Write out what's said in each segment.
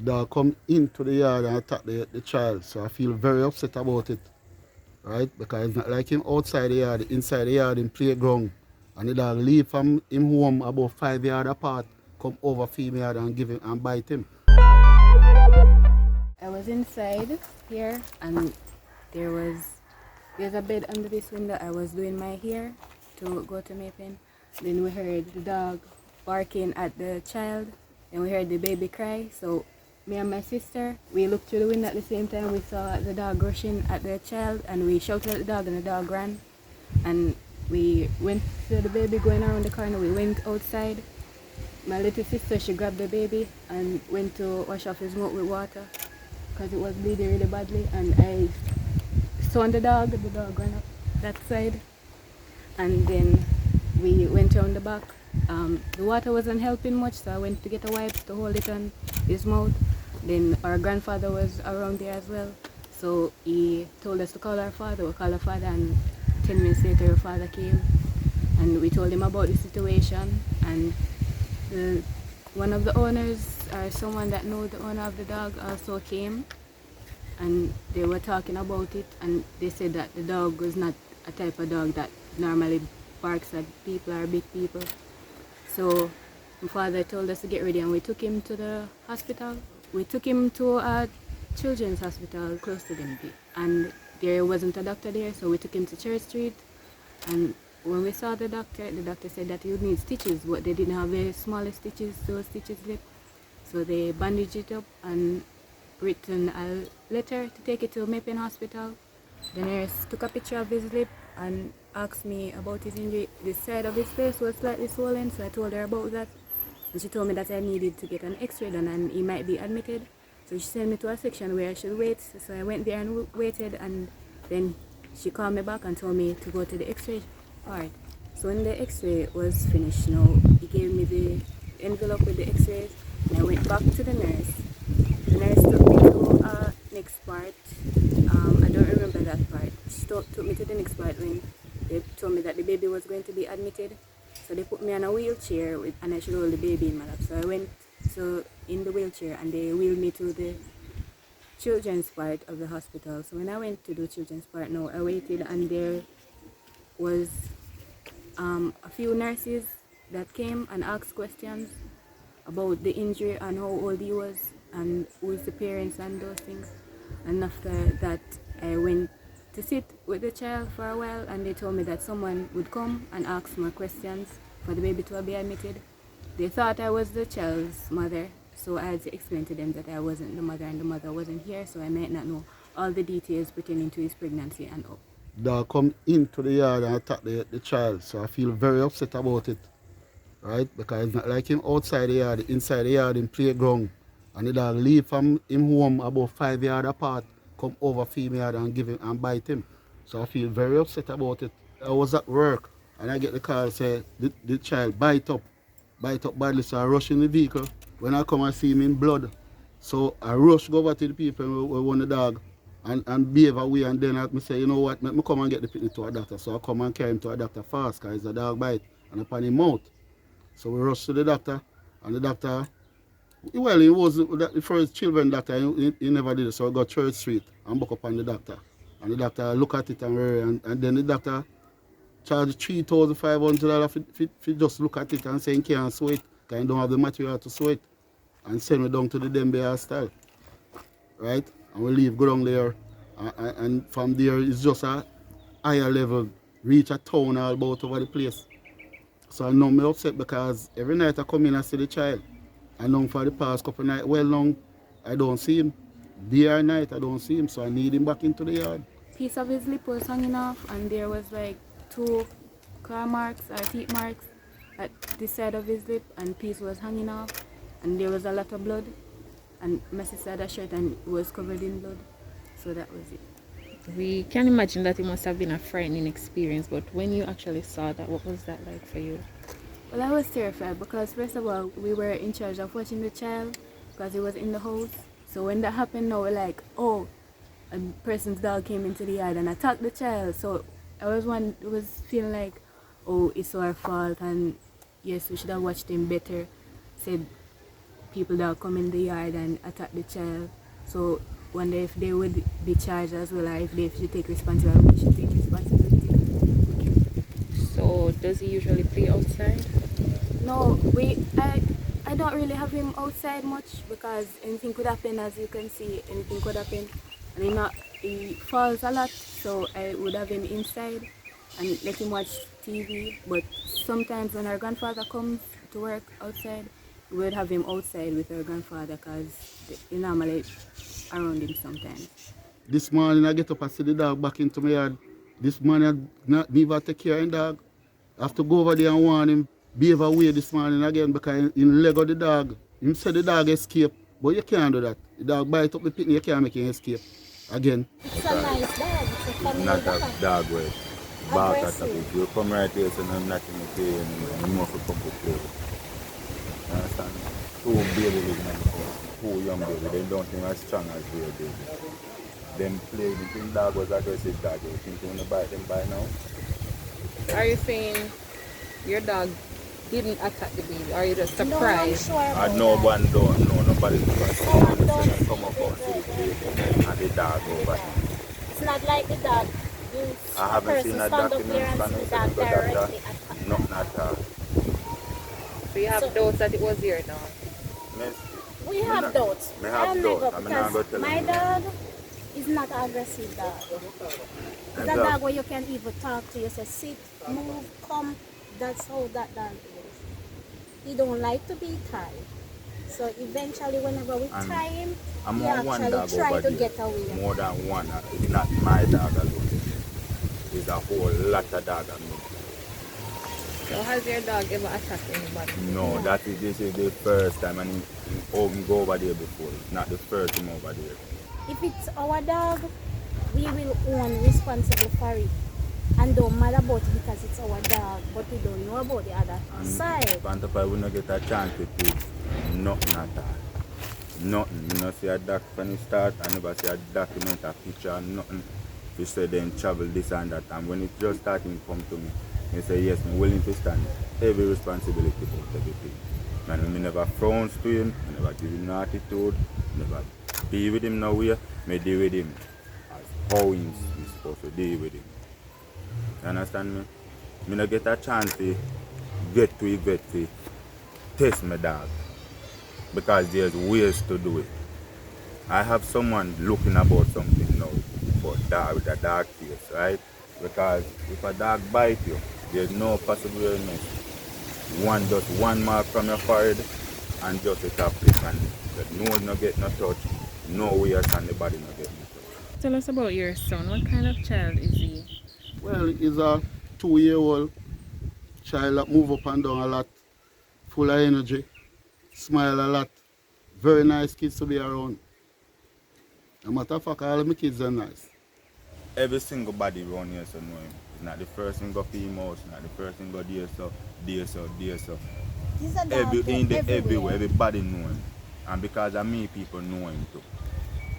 Dog come into the yard and attack the child. So I feel very upset about it, right? Because it's not like him outside the yard, inside the yard in playground. And the dog leave from him home about 5 yards apart, come over female and give him and bite him. I was inside here and there's a bed under this window. I was doing my hair to go to Mapen. Then we heard the dog barking at the child and we heard the baby cry. So me and my sister, we looked through the window at the same time. We saw the dog rushing at the child and we shouted at the dog and the dog ran. And we went to the baby going around the corner. We went outside. My little sister, she grabbed the baby and went to wash off his mouth with water because it was bleeding really badly. And I saw the dog ran up that side. And then we went around the back. The water wasn't helping much, so I went to get a wipe to hold it on his mouth. Then our grandfather was around there as well. So he told us to call our father. We called our father and 10 minutes later our father came and we told him about the situation. And one of the owners or someone that knew the owner of the dog also came and they were talking about it and they said that the dog was not a type of dog that normally barks at people or big people. So my father told us to get ready and we took him to the hospital. We took him to a children's hospital close to them and there wasn't a doctor there, so we took him to Church Street. And when we saw the doctor said that he would need stitches, but they didn't have the smallest stitches, so stitches left. So they bandaged it up and written a letter to take it to Mapen Hospital. The nurse took a picture of his lip and asked me about his injury. The side of his face was slightly swollen, so I told her about that. And she told me that I needed to get an x-ray done and he might be admitted. So she sent me to a section where I should wait. So I went there and waited, and then she called me back and told me to go to the x-ray part. So when the x-ray was finished, he gave me the envelope with the x-rays and I went back to the nurse. The nurse took me to next part. I don't remember that part. She took me to the next part when they told me that the baby was going to be admitted. So they put me on a wheelchair and I should hold the baby in my lap. So I went in the wheelchair and they wheeled me to the children's part of the hospital. So when I went to the children's part I waited and there was a few nurses that came and asked questions about the injury and how old he was and who is the parents and those things. And after that I went to sit with the child for a while and they told me that someone would come and ask more questions for the baby to be admitted. They thought I was the child's mother, so I had to explain to them that I wasn't the mother and the mother wasn't here, so I might not know all the details pertaining to his pregnancy and all. Dog come into the yard and attack the child, so I feel very upset about it, right? Because it's not like him outside the yard, inside the yard in playground. And the dog leave from him home about 5 yards apart, come over female and give him and bite him. So I feel very upset about it. I was at work and I get the call say the child bite up badly, so I rush in the vehicle. When I come and see him in blood, so I rush go over to the people who want the dog and behave away, and then I say, you know what, let me come and get the picnic to a doctor. So I come and carry him to a doctor fast because it's a dog bite and upon his mouth. So we rush to the doctor and the doctor, well, he was the first children doctor, he never did it, so I got Church Street and book up on the doctor. And the doctor look at it and then the doctor charge $3,500 if just look at it and say he can't sew it, because he don't have the material to sew it, and send me down to the Dembe Hostel, right? And we leave, go down there, and from there it's just a higher level, reach a town all about over the place. So I know I'm upset because every night I come in and see the child. I know for the past couple of nights, well long, I don't see him. Day or night, I don't see him, so I need him back into the yard. Piece of his lip was hanging off and there was like 2 claw marks or teeth marks at this side of his lip, and piece was hanging off and there was a lot of blood, and my sister had a shirt and it was covered in blood. So that was it. We can imagine that it must have been a frightening experience, but when you actually saw that, what was that like for you? Well, I was terrified because first of all, we were in charge of watching the child because he was in the house. So when that happened, now we're like, oh, a person's dog came into the yard and attacked the child. So I was feeling like, oh, it's our fault and yes, we should have watched him better. Said people that come in the yard and attack the child. So wonder if they would be charged as well, or if they should take responsibility. We should take responsibility. So does he usually play outside? No, I don't really have him outside much because anything could happen. As you can see, anything could happen, and he falls a lot. So I would have him inside and let him watch TV. But sometimes when our grandfather comes to work outside, we would have him outside with our grandfather because he normally around him sometimes. This morning I get up and see the dog back into my yard. This morning I not never take care of the dog. I have to go over there and warn him, behave away this morning again because in leg of the dog. Him said the dog escape, but you can't do that. The dog bite up the picnic, you can't make him escape again. It's a nice dog. It's a family Not dog. a dog way. Bark at it. You come right here, so I'm not in the play anymore. You must come to play. You understand? Two baby living in the house. Two young baby. They don't think as strong as their baby. Them play, you think dog was aggressive dog. You think you want to bite them by now? Are you saying your dog didn't attack the baby? Or are you just No, I'm surprised? sure about No that. one don't know. Nobody's going to Someone come don't up and see the baby and the dog over. It's not like the dog. I haven't seen a stand up document there and from see the it, dog but directly that- attack. Nothing at all. So you have So- doubts that it was your dog? Miss, We Me have not- doubts. me have I'm doubts. never, I'm not gonna because tell my you. dog is not an aggressive dog. It's a dog where you can even talk to. You say sit, move, come. That's how that dog is. He don't like to be tied. So eventually, whenever we And tie him, I'm he on one actually dog try over to there. get away. More than one. It's not my dog alone. It's a whole lot of dog on me. So has your dog ever attacked anybody? No, this is the first time, and he go over there before. It's not the first time over there. If it's our dog, we will own responsible for it. And don't matter about it because it's our dog, but we don't know about the other side. Pantapa will not get a chance to do nothing at all. Nothing. You not see a doc when it start, I never see a document, a picture, nothing. You say then travel this and that. And when it just starting to come to me, he say yes, I'm willing to stand every responsibility for everything. And I never frowns to him, I never give him no attitude, never be with him nowhere, I deal with him as how he's supposed to deal with him. You understand me? I don't get a chance to get to a vet to test my dog because there's ways to do it. I have someone looking about something now for dog with a dog case, right? Because if a dog bites you, there's no possibility. Just one mark from your forehead and just a tap it and the nose no get no touch, no ears and the body no get no touch. Tell us about your son. What kind of child is he? Well, he's a 2-year-old child that move up and down a lot, full of energy, smile a lot, very nice kids to be around. As a matter of fact, all of my kids are nice. Every single body around here so know him. It's not the first thing go female, it's not the first thing go there so. He's a dog Everywhere, everybody know him. And because of me, people know him too.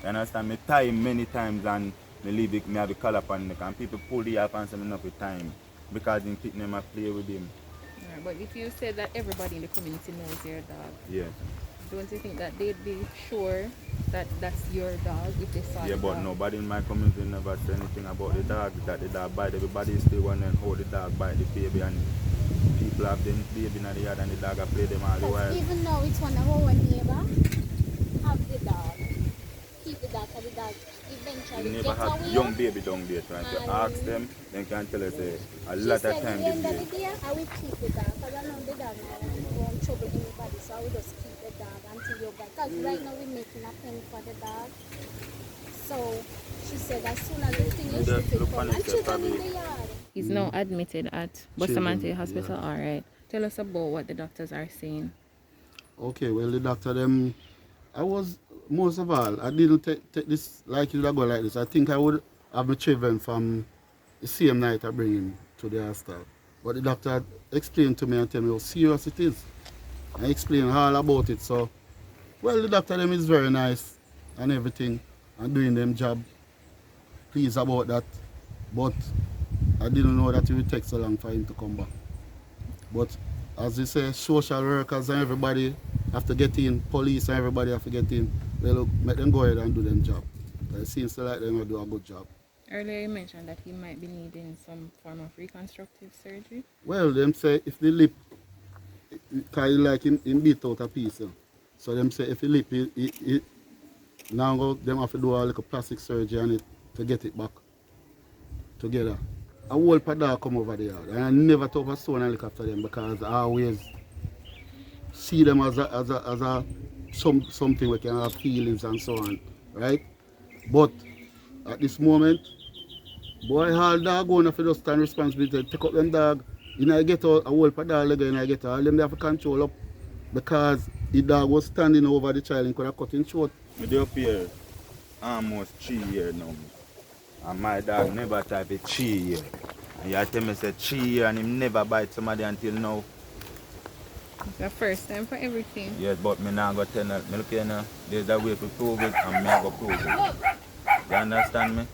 You understand? Me tie him many times and me leave it, me have a collar upon neck and people pull the up and say me not with time. Because they pick them and play with him. Alright, but if you said that everybody in the community knows your dog, Yeah. don't you think that they'd be sure that that's your dog if they saw Yeah, the but dog? nobody in my community never say anything about the dog, that the dog bite. Everybody still want to hold the dog bite the baby and people have the baby in the yard and the dog have play them all the while. Even though it's one of our neighbor, have the dog. Keep the dog, and the dog eventually You never get have away. young baby down there trying to ask them, they can tell us a She lot said of time at the end they of the day, I will keep the dog because I know the dog won't trouble anybody, so I will just keep the dog until you get. Because right now we're making a penny for the dog. So she said as soon as we finish, just we will look come on and it, check on probably- in the yard. He's now admitted at Bustamante Children, Hospital. yeah. Alright. Tell us about what the doctors are saying. Okay, well, the doctor, them, I was, most of all, I didn't take this like it would go like this. I think I would have my children from the same night I bring him to the hospital. But the doctor explained to me and tell me how serious it is. I explained all about it. So, well, the doctor, them is very nice and everything and doing them job. Pleased about that. But I didn't know that it would take so long for him to come back. But as you say, social workers and everybody have to get in, police and everybody have to get in. Well, look, make them go ahead and do them job. It seems like they're going to do a good job. Earlier you mentioned that he might be needing some form of reconstructive surgery. Well, them say if the lip, because like in beat out a piece. So them say if the lip, now go, them have to do a little plastic surgery on it to get it back together. A whole pada come over there. And I never took a stone and look after them because I always see them as something we can have feelings and so on. Right? But at this moment, boy, all dog going to just stand responsibility. Take up them dog. You know, I get a whole pada leg and I get all them they have to control up because the dog was standing over the child and could have cut him short. I dey up here almost 3 years now. And my dog never type a 3 years. And you tell me say 3 years and him never bite somebody until now. It's the first time for everything. Yes, but me now go tell her, me look here now, there's a way to prove it and me go prove it. You understand me?